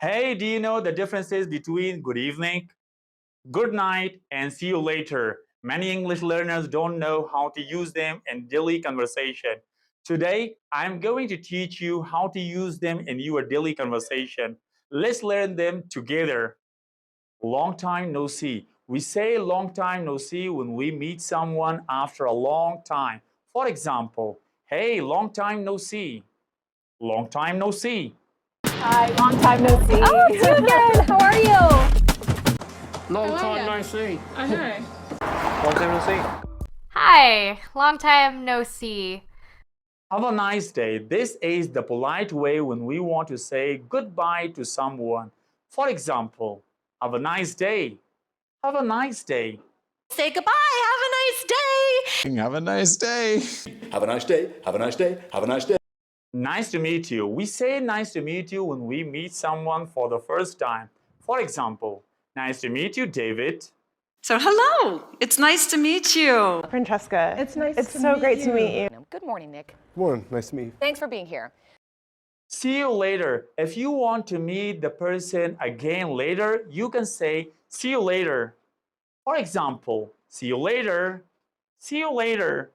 Hey, do you know the differences between good evening, good night, and see you later? Many English learners don't know how to use them in daily conversation. Today, I'm going to teach you how to use them in your daily conversation. Let's learn them together. Long time no see. We say long time no see when we meet someone after a long time. For example, hey, long time no see. Long time no see. Hi, long time no see. Oh, it's you again. How are you? Long time no see. I know. Long time no see. Hi, long time no see. Have a nice day. This is the polite way when we want to say goodbye to someone. For example, have a nice day. Have a nice day. Say goodbye. Have a nice day. Have a nice day. Have a nice day. Have a nice day. Have a nice day. Nice to meet you. We say nice to meet you when we meet someone for the first time. For example, nice to meet you, David. So hello, it's nice to meet you. Francesca. It's nice It's to so meet great you. to meet you. Good morning, Nick. One, nice to meet you. Thanks for being here. See you later. If you want to meet the person again later, you can say see you later. For example, see you later. See you later.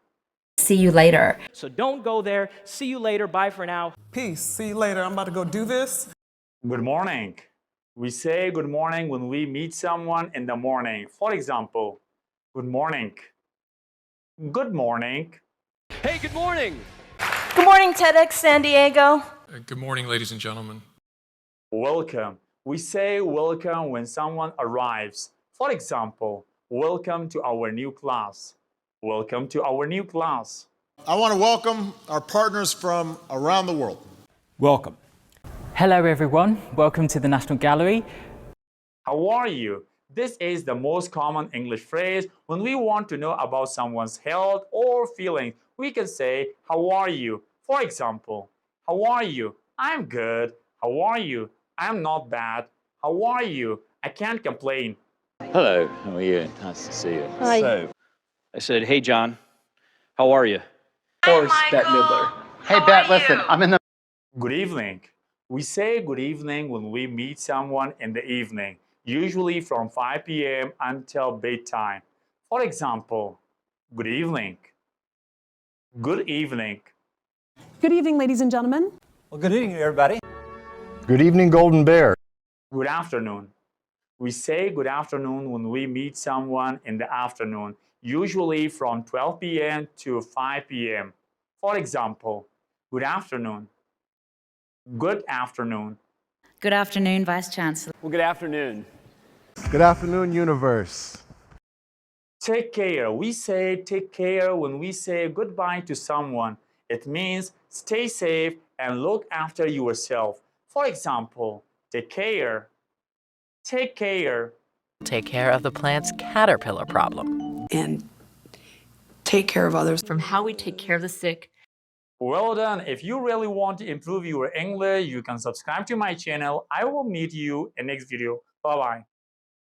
See you later. So don't go there. See you later. Bye for now. Peace. See you later. I'm about to go do this. Good morning. We say good morning when we meet someone in the morning. For example, good morning. Good morning. Hey, good morning. Good morning, TEDx San Diego. Good morning, ladies and gentlemen. Welcome. We say welcome when someone arrives. For example, welcome to our new class. Welcome to our new class. I want to welcome our partners from around the world. Welcome. Hello everyone, welcome to the National Gallery. How are you? This is the most common English phrase when we want to know about someone's health or feelings. We can say, how are you? For example, how are you? I'm good. How are you? I'm not bad. How are you? I can't complain. Hello, how are you? Nice to see you. Hi. So, I said, hey, John, how are you? Horse, Bette Midler. Hey, Bette, listen, I'm in the... Good evening. We say good evening when we meet someone in the evening, usually from 5 p.m. until bedtime. For example, good evening. Good evening. Good evening, ladies and gentlemen. Well, good evening everybody. Good evening, Golden Bear. Good afternoon. We say good afternoon when we meet someone in the afternoon, usually from 12 p.m. to 5 p.m. For example, good afternoon. Good afternoon. Good afternoon, Vice Chancellor. Well, good afternoon. Good afternoon, universe. Take care. We say take care when we say goodbye to someone. It means stay safe and look after yourself. For example, take care. Take care. Take care of the plant's caterpillar problem. And take care of others. From how we take care of the sick. Well done. If you really want to improve your English, you can subscribe to my channel. I will meet you in next video. Bye-bye.